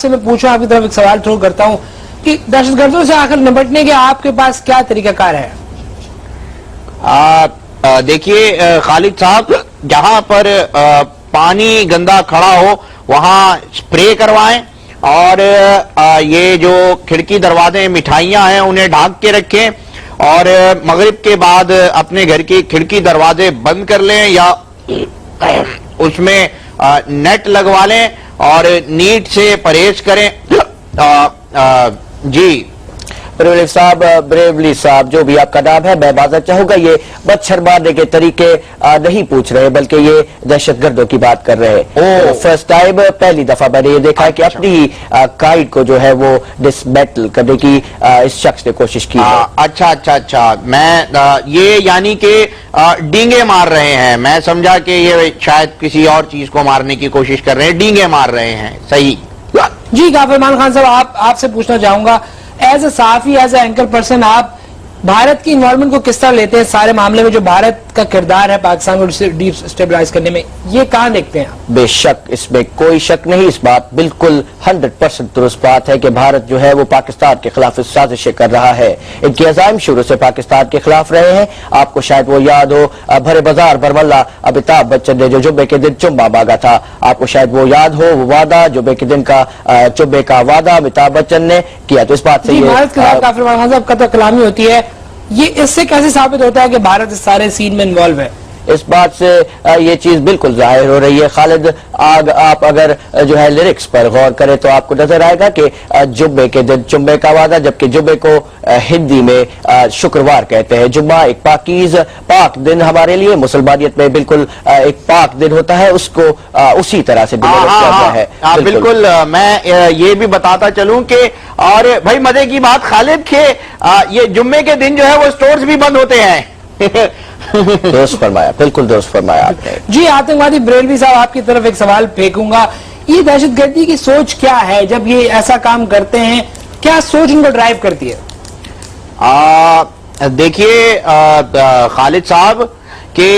से मैं पूछूं, आपकी तरफ एक सवाल थ्रो करता हूं कि दहशतगर्दों से आखिर निपटने के आपके पास क्या तरीकाकार है? देखिए खालिद साहब, जहां पर पानी गंदा खड़ा हो वहां स्प्रे करवाएं और ये जो खिड़की दरवाजे मिठाइयां हैं उन्हें ढांक के रखें और मगरिब के बाद अपने घर की खिड़की दरवाजे बंद कर लें या उसमें नेट लगवा लें और नीट से परहेज करें। जी ब्रेवली साहब, ब्रेवली साहब, जो भी आपका नाम है, मैं माजरत चाहूंगा, ये मच्छर मारने के तरीके नहीं पूछ रहे बल्कि ये दहशतगर्दों की बात कर रहे हैं। फर्स्ट टाइम, पहली दफा मैंने ये देखा है कि अपनी ही काइड को जो है वो डिसमेटल करने की इस शख्स ने कोशिश की है। अच्छा, मैं ये यानी कि डींगे मार रहे हैं, मैं समझा कि ये शायद किसी और चीज को मारने की कोशिश कर रहे हैं, डींगे मार रहे हैं। सही जी। गाफरमान खान साहब, आपसे पूछना चाहूंगा, एज ए साफी, एज ए एंकर पर्सन, आप भारत की इन्वॉल्वमेंट को किस तरह लेते हैं सारे मामले में? जो भारत का किरदार है पाकिस्तान को डिस्टेबलाइज करने में, ये कहां देखते हैं आप? बेशक, इसमें कोई शक नहीं, इस बात बिल्कुल 100% दुरुस्त बात है कि भारत जो है वो पाकिस्तान के खिलाफ साजिशें कर रहा है। इनके अज़ाइम शुरू से पाकिस्तान के खिलाफ रहे हैं। आपको शायद वो याद हो, भरे बाजार बरमल्ला अमिताभ बच्चन ने जो जुम्मे के दिन चुम्मा मांगा था, आपको शायद वो याद हो, वो वादा जुम्मे के दिन का जुम्मे का वादा अमिताभ बच्चन ने किया। तो इस बात से भारत के खिलाफ गाफरमान खान साहब कतई कलामी होती है, ये इससे कैसे साबित होता है कि भारत इस सारे सीन में इन्वॉल्व है? इस बात से ये चीज बिल्कुल जाहिर हो रही है खालिद। आप अगर जो है लिरिक्स पर गौर करें तो आपको नजर आएगा कि जुम्मे के दिन जुम्मे का वादा, जबकि जुम्मे को हिंदी में शुक्रवार कहते हैं। जुम्मा एक पाकीज़ पाक दिन हमारे लिए मुसलमानियत में बिल्कुल एक पाक दिन होता है, उसको उसी तरह से किया है। बिल्कुल। मैं ये भी बताता चलूं कि और भाई मजे की बात खालिद के ये जुम्मे के दिन जो है वो स्टोर्स भी बंद होते हैं। दुरुस्त फरमाया, बिल्कुल दुरुस्त फरमाया आपने। जी, आतंकवादी ब्रेलवी साहब, आपकी तरफ एक सवाल फेंकूंगा, ये दहशतगर्दी की सोच क्या है जब ये ऐसा काम करते हैं? क्या सोच उनको ड्राइव करती है? देखिए खालिद साहब कि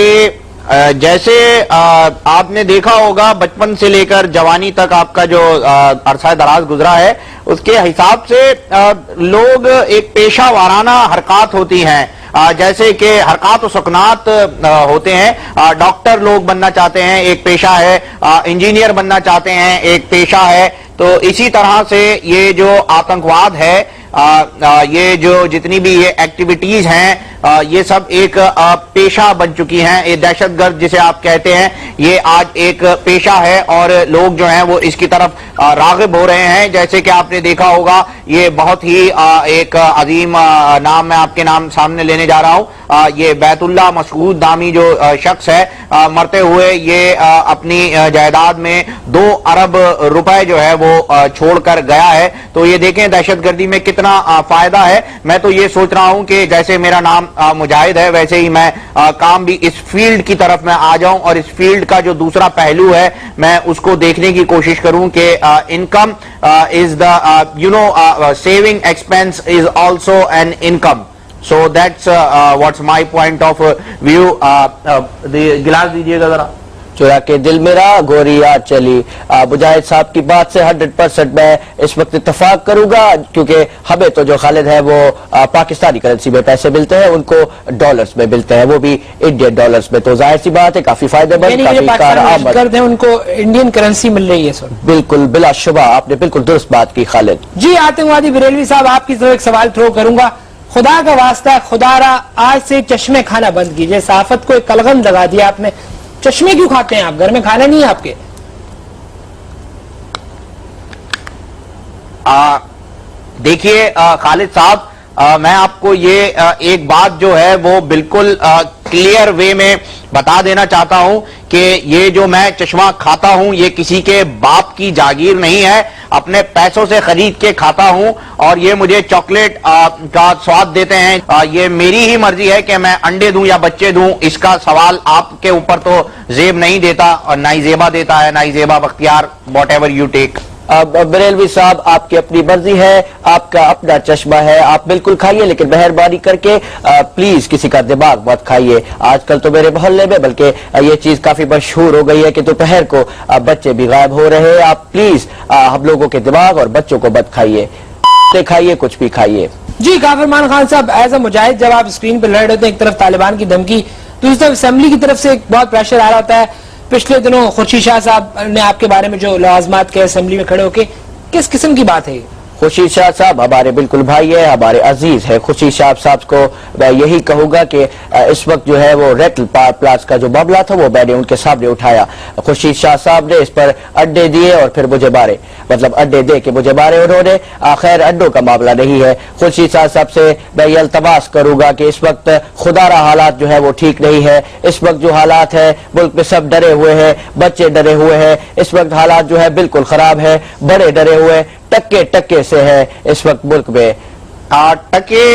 जैसे आपने देखा होगा बचपन से लेकर जवानी तक आपका जो अरसा दराज गुजरा है, उसके हिसाब से लोग एक पेशा वाराना हरकत होती हैं, जैसे कि हरकत और सुकनात होते हैं। डॉक्टर लोग बनना चाहते हैं, एक पेशा है, इंजीनियर बनना चाहते हैं, एक पेशा है। तो इसी तरह से ये जो आतंकवाद है, ये जो जितनी भी ये एक्टिविटीज हैं, ये सब एक पेशा बन चुकी हैं। ये दहशतगर्द जिसे आप कहते हैं, ये आज एक पेशा है और लोग जो हैं वो इसकी तरफ रागिब हो रहे हैं। जैसे कि आपने देखा होगा, ये बहुत ही एक अजीम नाम मैं आपके नाम सामने लेने जा रहा हूं। ये बैतुल्ला मसऊद नामी जो शख्स है, मरते हुए ये अपनी जायदाद में 2 अरब रुपए जो है वो छोड़कर गया है। तो ये देखें दहशतगर्दी में कितना फायदा है। मैं तो ये सोच रहा हूं कि जैसे मेरा नाम मुजाहिद है, वैसे ही मैं काम भी इस फील्ड की तरफ मैं आ जाऊं और इस फील्ड का जो दूसरा पहलू है मैं उसको देखने की कोशिश करूं कि income is the saving expense is also an income. So that's what's my point of view. गिलास दीजिएगा जरा। चुरा के दिल मेरा गोरिया चली, मुजाहिद साहब की बात से 100% मैं इस वक्त इत्तफाक करूंगा, क्योंकि हमें तो जो खालिद है वो पाकिस्तानी करेंसी में पैसे मिलते हैं, उनको डॉलर्स में मिलते हैं, वो भी इंडियन डॉलर्स में। तो जाहिर सी बात है काफी फायदेमंद, काफी कारआमद है, उनको इंडियन करेंसी मिल रही है सर। बिल्कुल, बिलाशुबा आपने बिल्कुल दुरुस्त बात की खालिद जी। आतंकवादी बरेलवी साहब, आपकी तरफ एक सवाल थ्रो करूंगा, खुदा का वास्ता, खुदारा आज से चश्मे खाना बंद कीजिए। सहाफत को एक कलगम लगा दिया आपने, चश्मे क्यों खाते हैं आप? घर में खाना नहीं है आपके? देखिए खालिद साहब, मैं आपको ये एक बात जो है वो बिल्कुल क्लियर वे में बता देना चाहता हूं कि ये जो मैं चश्मा खाता हूं ये किसी के बाप की जागीर नहीं है, अपने पैसों से खरीद के खाता हूं और ये मुझे चॉकलेट का स्वाद देते हैं। ये मेरी ही मर्जी है कि मैं अंडे दूं या बच्चे दूं, इसका सवाल आपके ऊपर तो जेब नहीं देता और ना ही जेबा देता है, ना ही Zeba Bakhtiyar, whatever you take. Barelvi साहब, आपकी अपनी मर्जी है, आपका अपना चश्मा है, आप बिल्कुल खाइए, लेकिन मेहरबानी करके प्लीज किसी का दिमाग मत खाइए। आजकल तो मेरे मोहल्ले में बल्कि ये चीज काफी मशहूर हो गई है कि दोपहर को बच्चे भी गायब हो रहे हैं। आप प्लीज हम लोगों के दिमाग और बच्चों को मत खाइए, खाइए कुछ भी खाइए। जी काफिरमान खान साहब, एज अ मुजाहिद जब आप स्क्रीन पर लड़ रहे होते हैं, एक तरफ तालिबान की धमकी, दूसरी तरफ असेंबली की तरफ से एक बहुत प्रेशर आ रहा होता है। पिछले दिनों खुर्शीद शाह साहब ने आपके बारे में जो लवाजमात के असेंबली में खड़े होके, किस किस्म की बात है ये? खुर्शीद शाह साहब हमारे बिल्कुल भाई है, हमारे अजीज है। खुर्शीद शाह साहब को मैं यही कहूंगा कि इस वक्त जो है वो रेटल पावर प्लांट का जो मामला था वो मैंने उनके सामने उठाया। खुर्शीद शाह साहब ने इस पर अड्डे दिए और फिर मुझे मारे, मतलब अड्डे दे के मुझे मारे उन्होंने। खैर अड्डों का मामला नहीं है। खुर्शीद शाह साहब से मैं ये अल्तमास करूंगा कि इस वक्त खुदारा हालात जो है वो ठीक नहीं है। इस वक्त जो हालात है मुल्क में सब डरे हुए हैं, बच्चे डरे हुए हैं। इस वक्त हालात जो है बिल्कुल खराब है, बड़े डरे हुए, टक्के टक्के से है इस वक्त मुल्क में। टके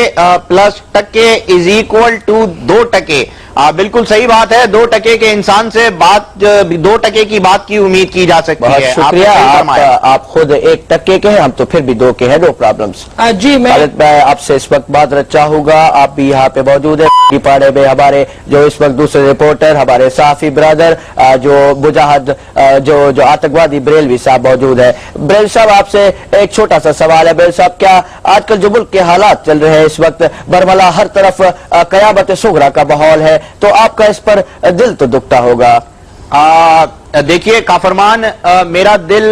प्लस टके इज इक्वल टू 2 टके। बिल्कुल सही बात है। 2 टके के इंसान से 2 टके की बात की उम्मीद की जा सकती बहुत है। शुक्रिया। आप खुद 1 टके के हैं, हम तो फिर भी 2 के हैं, नो प्रॉब्लम्स। जी मैं आपसे इस वक्त माजरत चाहूंगा, आप भी यहाँ पे मौजूद है पाड़े में। हमारे जो इस वक्त दूसरे रिपोर्टर, हमारे साफी ब्रदर, जो मुजाहिद, जो आतंकवादी बरेलवी साहब मौजूद है। बरेलवी साहब, आपसे एक छोटा सा सवाल है। बरेलवी साहब, क्या आजकल जो मुल्क के हालात चल रहे हैं इस वक्त, बरमला हर तरफ कयामत सुगरा का माहौल है, तो आपका इस पर दिल तो दुखता होगा। देखिए काफरमान, मेरा दिल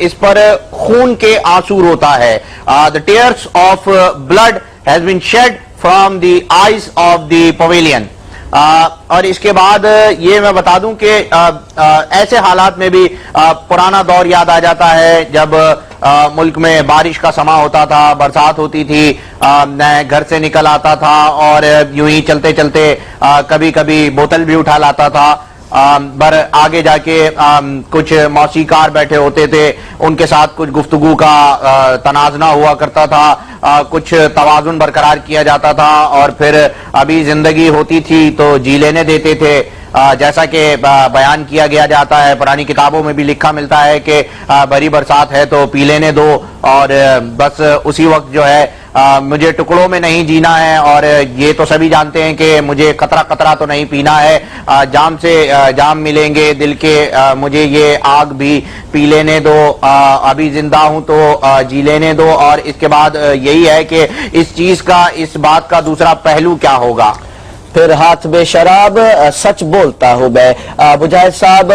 इस पर खून के आंसू रोता है। The tears of blood has been shed from the eyes of the pavilion. और इसके बाद ये मैं बता दूं कि ऐसे हालात में भी पुराना दौर याद आ जाता है, जब मुल्क में बारिश का समा होता था, बरसात होती थी, मैं घर से निकल आता था और यूं ही चलते चलते कभी कभी बोतल भी उठा लाता था। पर आगे जाके कुछ मौसीकार बैठे होते थे, उनके साथ कुछ गुफ्तगू का तनाजना हुआ करता था, कुछ तवाजुन बरकरार किया जाता था, और फिर अभी जिंदगी होती थी तो जी लेने देते थे। जैसा कि बयान किया गया जाता है, पुरानी किताबों में भी लिखा मिलता है कि बड़ी बरसात है तो पी लेने दो, और बस उसी वक्त जो है मुझे टुकड़ों में नहीं जीना है। और ये तो सभी जानते हैं कि मुझे कतरा कतरा तो नहीं पीना है, जाम से जाम मिलेंगे दिल के, मुझे ये आग भी पी लेने दो, अभी जिंदा हूं तो जी लेने दो। और इसके बाद यही है कि इस चीज का, इस बात का दूसरा पहलू क्या होगा। फिर हाथ में शराब, सच बोलता हूं मैं। मुजाहिद साहब,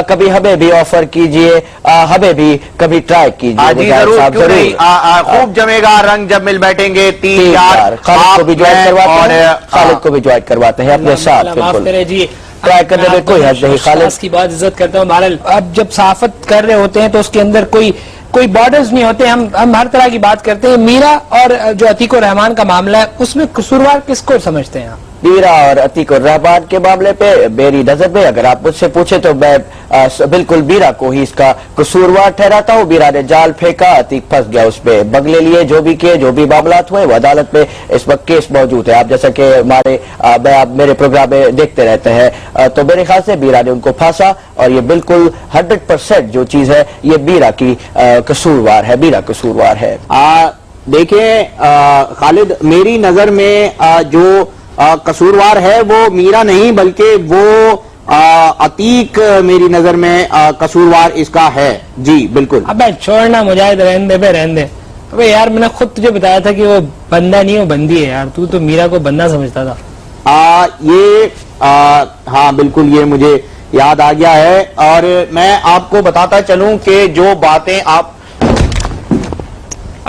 कभी हमें भी ऑफर कीजिए, हमें भी कभी ट्राई कीजिए। जी जरूर, क्यों नहीं। खूब जमेगा रंग जब मिल बैठेंगे 3-4। खालिद को भी ज्वाइन करवाते हैं, खालिद को भी ज्वाइन करवाते हैं अपने साथ। बिल्कुल जी, ट्राई करने में कोई हर्ज नहीं। खालिद की बहुत इज्जत करता हूँ। बहरहाल अब जब सहाफत कर रहे होते हैं तो उसके अंदर कोई बॉर्डर्स नहीं होते। हम हर तरह की बात करते हैं। मीरा और जो अतीकुर रहमान का मामला है, उसमें कसूरवार किसको समझते हैं आप? मीरा और अतीकुर रहमान के मामले पे मेरी नजर में अगर आप मुझसे पूछे तो मैं बिल्कुल मीरा को ही इसका कसूरवार ठहराता हूँ। मीरा ने जाल फेंका, अतीक फंस गया उसमें, बंगले लिए, जो भी किए, जो भी मामला हुए, वो अदालत में इस वक्त केस मौजूद है। आप जैसा कि आप मेरे प्रोग्राम में देखते रहते हैं, तो मेरे ख्याल से मीरा ने उनको फांसा, और ये बिल्कुल 100% जो चीज है ये मीरा की कसूरवार है, मीरा कसूरवार है। देखिए खालिद, मेरी नजर में जो कसूरवार है वो मीरा नहीं, बल्कि वो अतीक मेरी नजर में कसूरवार इसका है। जी बिल्कुल। अबे छोड़ना मुजाहिद, रहने दे। अबे यार, मैंने खुद तुझे बताया था कि वो बंदा नहीं, वो बंदी है यार। तू तो मीरा को बंदा समझता था। हाँ बिल्कुल, ये मुझे याद आ गया है। और मैं आपको बताता चलूं कि जो बातें आप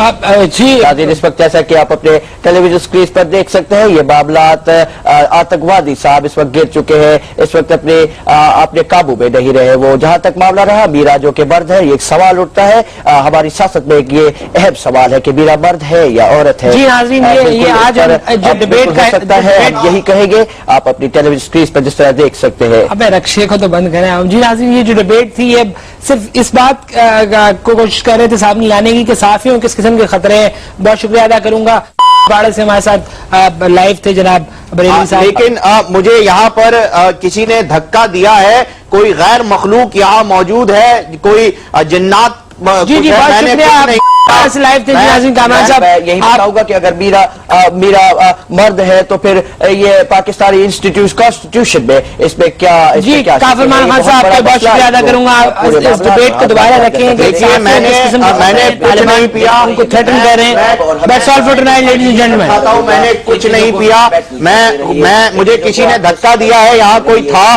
जी इस वक्त जैसा कि आप अपने टेलीविजन स्क्रीन पर देख सकते हैं, ये मामलात आतंकवादी साहब इस वक्त गिर चुके हैं, इस वक्त अपने काबू में नहीं रहे। वो जहां तक मामला रहा मीरा जो कि मर्द है, ये एक सवाल उठता है हमारी सियासत में, एक ये अहम सवाल है कि मीरा मर्द है या औरत है। जी नाज़रीन, ये आज जो डिबेट हो सकता है, हम यही कहेंगे। आप अपनी टेलीविजन स्क्रीन पर जिस तरह देख सकते हैं। अबे रक्षे को तो बंद करें। जी नाज़रीन, ये जो डिबेट थी ये सिर्फ इस बात को कोशिश कर रहे थे सामने लाने की कि साफियों किस किस्म के खतरे हैं। बहुत शुक्रिया अदा करूंगा, बाड़े से हमारे साथ लाइव थे जनाब बरेलवी साहब। लेकिन मुझे यहाँ पर किसी ने धक्का दिया है, कोई गैर मखलूक यहाँ मौजूद है, कोई जिन्नात जी जी, बहुत मैंने शुक्रिया। कुछ नहीं आप लाइव थे नाज़रीन कामरान साहब। मैं यही बताऊंगा कि अगर मेरा मर्द है तो फिर ये पाकिस्तानी इंस्टीट्यूट कॉन्स्टिट्यूशन में इसमें क्या जी, काफिर मान खान साहब आपका बहुत शुक्रिया अदा करूंगा। आप इस डिबेट को दोबारा रखें। देखिए, मैंने कुछ नहीं पिया, उनको थ्रेटन कर रहे हैं। That's all for tonight ladies and gentleman. मैंने कुछ नहीं पिया, मैं मुझे किसी ने धक्का दिया है, यहाँ कोई था